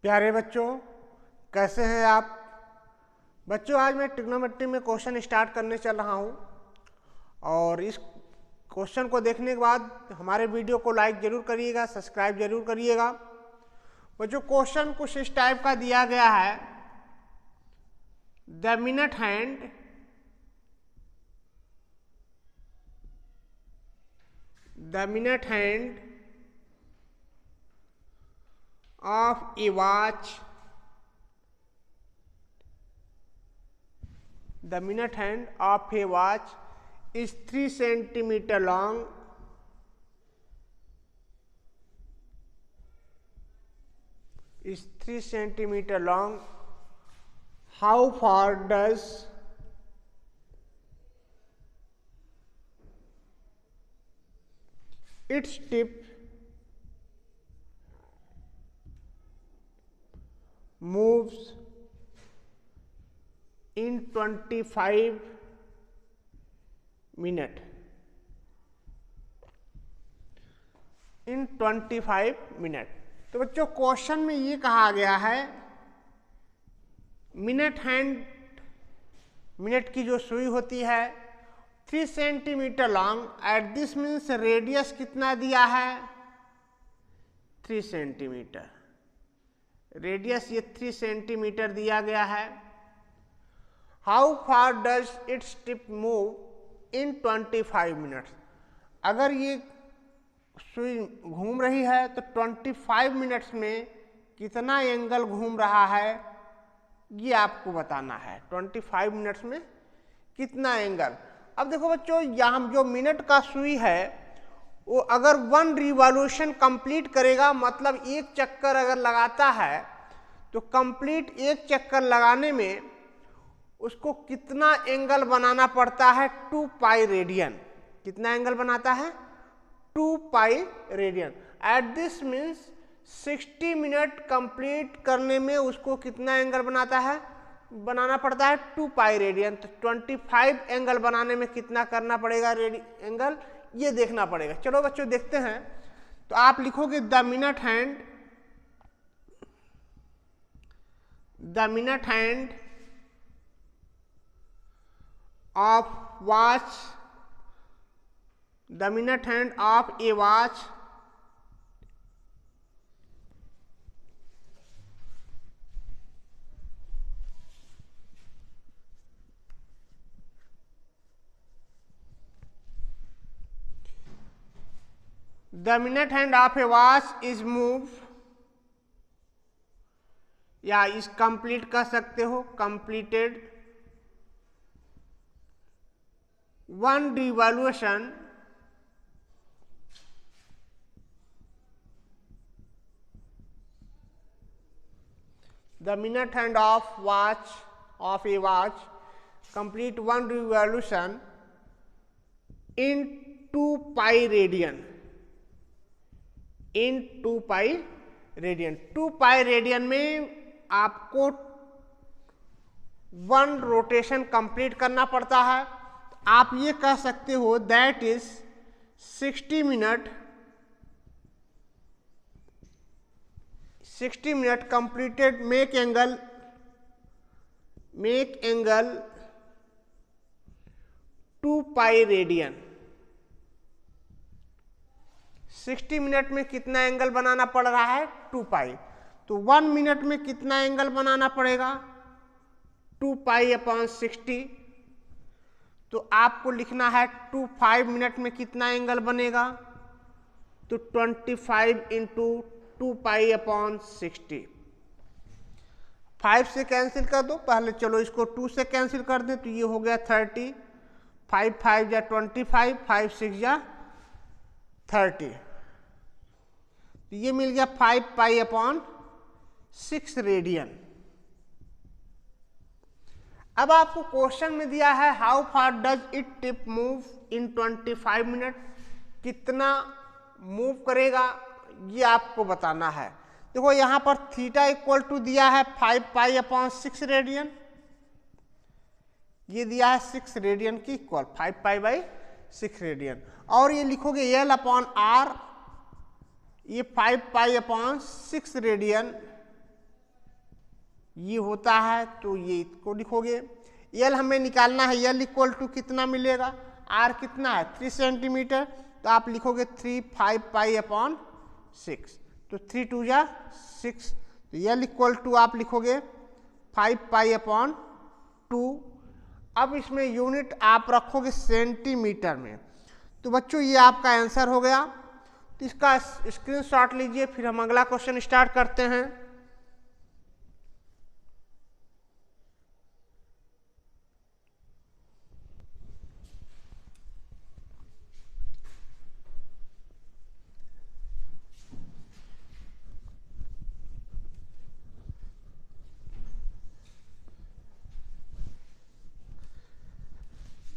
प्यारे बच्चों, कैसे हैं आप बच्चों। आज मैं ट्रिग्नोमेट्री में क्वेश्चन स्टार्ट करने चल रहा हूं और इस क्वेश्चन को देखने के बाद हमारे वीडियो को लाइक जरूर करिएगा, सब्सक्राइब जरूर करिएगा। बच्चों, क्वेश्चन कुछ इस टाइप का दिया गया है। The minute hand of a watch, the minute hand of a watch is 3 centimeter long, how far does its tip moves in 25 minutes? In 25 minute. तो बच्चों, क्वेश्चन में ये कहा गया है मिनट की जो सुई होती है 3 centimetre long. At this means radius कितना दिया है 3 सेंटीमीटर। रेडियस ये 3 सेंटीमीटर दिया गया है। How far does its tip move in 25 minutes. अगर ये सुई घूम रही है तो 25 मिनट्स में कितना एंगल घूम रहा है ये आपको बताना है। 25 मिनट्स में कितना एंगल। अब देखो बच्चों, यहाँ जो मिनट का सुई है वो अगर 1 रिवॉल्यूशन कंप्लीट करेगा, मतलब एक चक्कर अगर लगाता है तो कंप्लीट एक चक्कर लगाने में उसको कितना एंगल बनाना पड़ता है 2 पाई रेडियन। कितना एंगल बनाता है 2 pi radian. At this means 60 minute complete करने में उसको कितना एंगल बनाना पड़ता है 2 पाई रेडियन। तो 25 एंगल बनाने में कितना करना पड़ेगा एंगल, ये देखना पड़ेगा। चलो बच्चों देखते हैं। तो आप लिखोगे the minute hand of watch, the minute hand of a watch is moved, या इस कंप्लीट कर सकते हो completed 1 revolution the minute hand of a watch complete 1 revolution in 2 pi radian। 2 pi radian में आपको 1 रोटेशन कंप्लीट करना पड़ता है। आप ये कह सकते हो that is 60 minute completed make angle 2 pi radian. 60 minute में कितना एंगल बनाना पड़ रहा है 2 पाई। तो 1 मिनट में कितना एंगल बनाना पड़ेगा 2 पाई अपॉन 60। तो आपको लिखना है 5 मिनट में कितना एंगल बनेगा, तो 25 इंटू 2 पाई अपॉन 60। 5 से कैंसिल कर दो पहले। चलो इसको 2 से कैंसिल कर दे तो ये हो गया 30। 5 5 या 25, 5 6 या 30। तो ये मिल गया 5 पाई अपॉन 6 रेडियन। अब आपको क्वेश्चन में दिया है how far does it tip move in 25 minute. कितना मूव करेगा ये आपको बताना है। देखो यहाँ पर थीटा इक्वल टू दिया है 5 पाई अपॉन 6 रेडियन। ये दिया है 6 रेडियन की इक्वल 5 पाई बाई 6 रेडियन। और ये लिखोगे एल अपॉन आर, ये 5 पाई अपॉन 6 रेडियन ये होता है तो ये इसको लिखोगे। एल हमें निकालना है, एल इक्वल टू कितना मिलेगा, आर कितना है 3 सेंटीमीटर, तो आप लिखोगे 3/5 पाई अपॉन 6, तो 3 2 जा 6, तो एल इक्वल टू आप लिखोगे 5 पाई अपॉन 2। अब इसमें यूनिट आप रखोगे सेंटीमीटर में। तो बच्चों ये आपका आंसर हो गया, तो इसका स्क्रीनशॉट लीजिए, फिर हम अगला क्वेश्चन स्टार्ट करते हैं।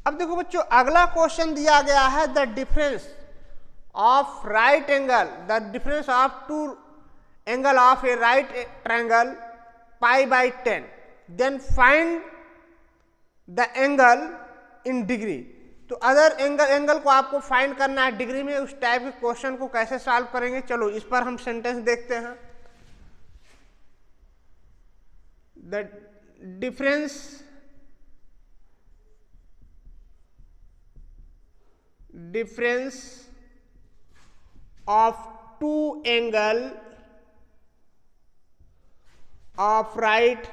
अब देखो बच्चों, अगला क्वेश्चन दिया गया है the difference of right angle, the difference of two angle of a right triangle π/10, then find the angle in degree. तो अदर एंगल को आपको फाइंड करना है डिग्री में। उस टाइप के क्वेश्चन को कैसे सॉल्व करेंगे, चलो इस पर हम सेंटेंस देखते हैं। The difference of two angle of right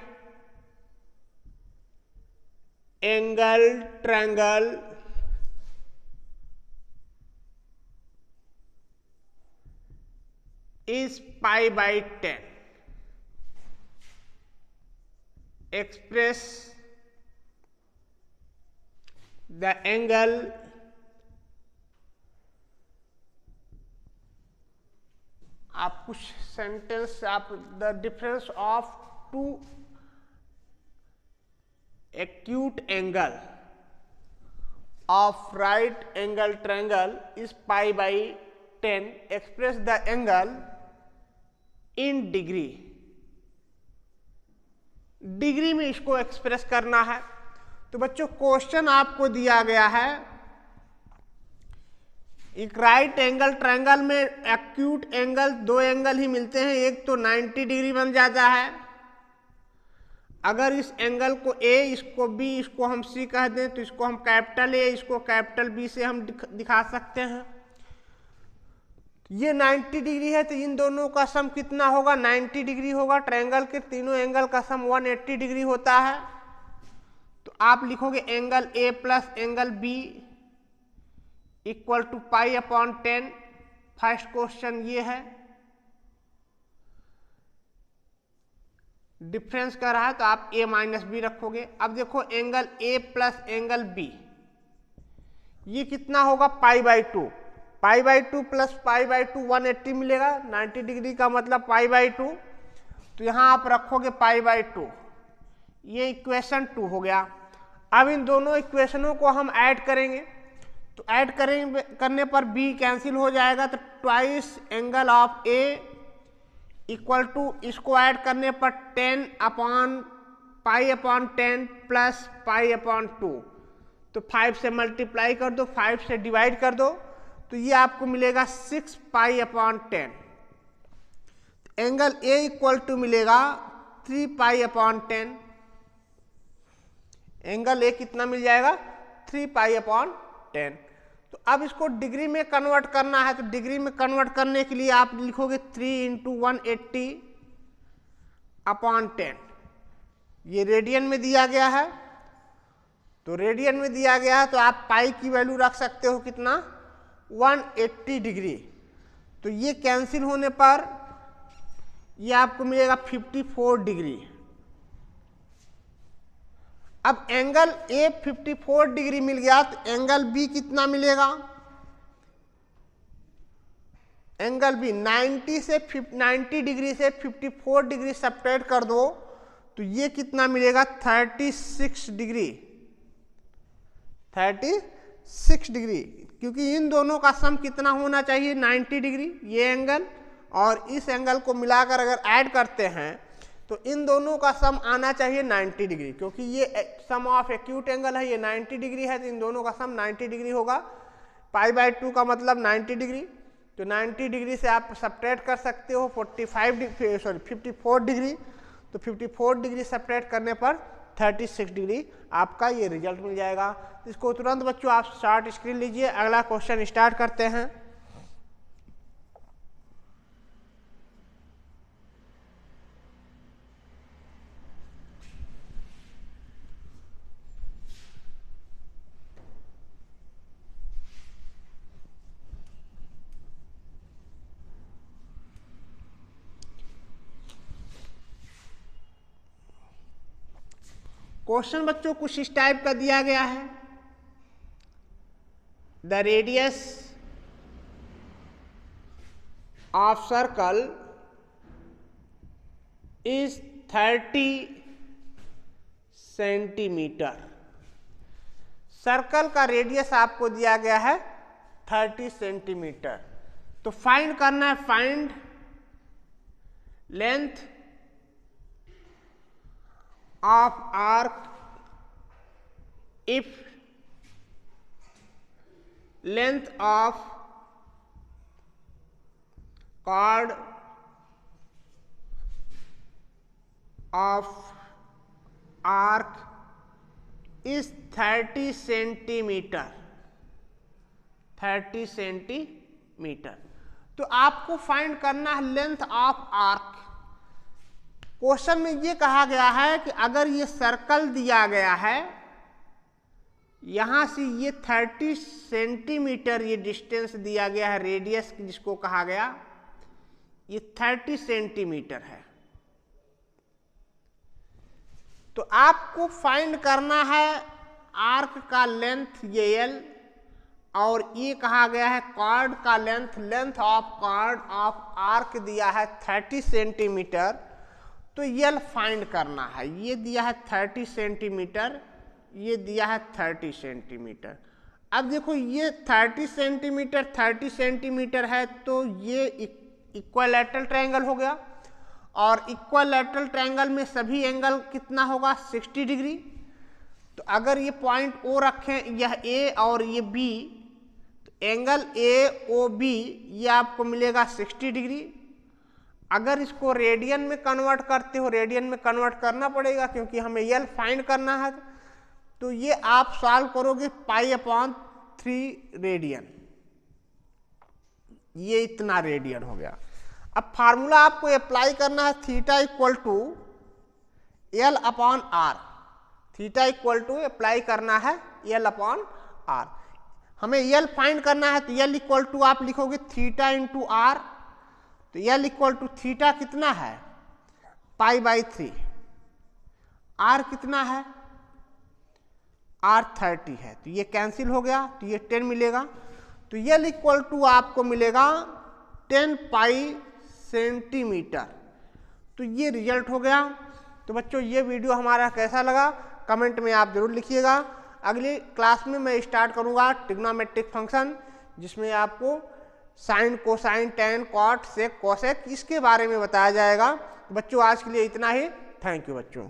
angle triangle is π/10. Express the angle आप कुछ सेंटेंस आप the difference of two acute angle of right angle triangle is π/10, express the angle in degree. Degree में इसको express करना है। तो बच्चों question आपको दिया गया है, एक राइट एंगल ट्रायंगल में एक्यूट एंगल दो एंगल ही मिलते हैं, एक तो 90 डिग्री बन जाता है। अगर इस एंगल को ए, इसको बी, इसको हम सी कह दें, तो इसको हम कैपिटल ए, इसको कैपिटल बी से हम दिखा सकते हैं। ये 90 डिग्री है, तो इन दोनों का सम कितना होगा, 90 डिग्री होगा। ट्रायंगल के तीनों एंगल का सम 180 डिग्री होता है। तो आप लिखोगे angle A plus angle B equal to π/10। First question ये है, डिफरेंस कर रहा है तो आप a माइनस बी रखोगे। अब देखो angle a plus angle b, ये कितना होगा π/2, π/2 प्लस π/2 180 मिलेगा। 90 डिग्री का मतलब π/2, तो यहां आप रखोगे π/2। ये इक्वेशन 2 हो गया। अब इन दोनों इक्वेशनों को हम ऐड करेंगे, तो ऐड करने पर b कैंसिल हो जाएगा, तो twice angle of a equal to, इसको ऐड करने पर 10/π/10 प्लस π/2, तो 5 से मल्टीप्लाई कर दो, 5 से डिवाइड कर दो, तो ये आपको मिलेगा 6π/10। एंगल a इक्वल टू मिलेगा 3π/10। एंगल a कितना मिल जाएगा 3π/10। तो अब इसको डिग्री में कन्वर्ट करना है, तो डिग्री में कन्वर्ट करने के लिए आप लिखोगे 3 × 180/10। ये रेडियन में दिया गया है, तो रेडियन में दिया गया है तो आप पाई की वैल्यू रख सकते हो कितना, 180 डिग्री। तो ये कैंसिल होने पर ये आपको मिलेगा 54 डिग्री। अब एंगल ए 54 डिग्री मिल गया, तो एंगल बी कितना मिलेगा, एंगल बी 90 डिग्री से 54 डिग्री सब्ट्रैक्ट कर दो, तो ये कितना मिलेगा 36 डिग्री, 36 डिग्री। क्योंकि इन दोनों का सम कितना होना चाहिए 90 डिग्री, ये एंगल और इस एंगल को मिलाकर अगर ऐड करते हैं तो इन दोनों का सम आना चाहिए 90 डिग्री। क्योंकि ये सम ऑफ एक्यूट एंगल है, ये 90 डिग्री है, तो इन दोनों का सम 90 डिग्री होगा। π/2 का मतलब 90 डिग्री, तो 90 डिग्री से आप सब्ट्रैक्ट कर सकते हो 54 डिग्री, तो 54 डिग्री सेपरेट करने पर 36 डिग्री आपका ये रिजल्ट मिल जाएगा। इसको तुरंत बच्चों आप शॉर्ट स्क्रीन लीजिए, अगला क्वेश्चन स्टार्ट करते हैं। क्वेश्चन बच्चों कुछ इस टाइप का दिया गया है। The radius of circle is 30 centimetre. Circle का रेडियस आपको दिया गया है 30 सेंटीमीटर। तो फाइंड करना है, find length of arc if length of chord of arc is 30 centimetre. 30 centimetre. तो आपको फाइंड करना है लेंथ ऑफ आर्क। क्वेश्चन में ये कहा गया है कि अगर ये सर्कल दिया गया है, यहां से ये 30 सेंटीमीटर ये डिस्टेंस दिया गया है, रेडियस जिसको कहा गया, ये 30 सेंटीमीटर है। तो आपको फाइंड करना है आर्क का लेंथ ये एल, और ये कहा गया है कॉर्ड का length, length of chord of arc दिया है 30 सेंटीमीटर। तो यल फाइंड करना है। ये दिया है 30 सेंटीमीटर, ये दिया है 30 सेंटीमीटर। अब देखो ये 30 सेंटीमीटर है, तो ये इक्विलैटरल ट्रायंगल हो गया, और इक्विलैटरल ट्रायंगल में सभी एंगल कितना होगा 60 डिग्री। तो अगर ये पॉइंट ओ रखें, यह ए और ये बी, तो एंगल ए ओ बी ये आपको मिलेगा 60 डिग्री। अगर इसको रेडियन में कन्वर्ट करते हो, रेडियन में कन्वर्ट करना पड़ेगा क्योंकि हमें यल फाइंड करना है, तो ये आप सॉल्व करोगे π/3 रेडियन, ये इतना रेडियन हो गया। अब फार्मूला आपको अप्लाई करना है, theta equal to L/R। Theta equal to apply करना है L/R। हमें यल फाइंड करना है, तो यल इक्वल टू आप लिखोगे थीटा इंटू आर। तो यल इक्वल टू थीटा कितना है π/3, आर कितना है R30 है, तो ये कैंसिल हो गया, तो ये 10 मिलेगा। तो यल इक्वल टू आपको मिलेगा 10 पाई सेंटीमीटर। तो ये रिजल्ट हो गया। तो बच्चों ये वीडियो हमारा कैसा लगा कमेंट में आप जरूर लिखिएगा। अगली क्लास में मैं स्टार्ट करूँगा ट्रिग्नोमेट्रिक फंक्शन, जिसमें आपको साइन, कोसाइन, टैन, कॉट, सेक, कोसेक इसके बारे में बताया जाएगा। बच्चों आज के लिए इतना ही। थैंक यू बच्चों।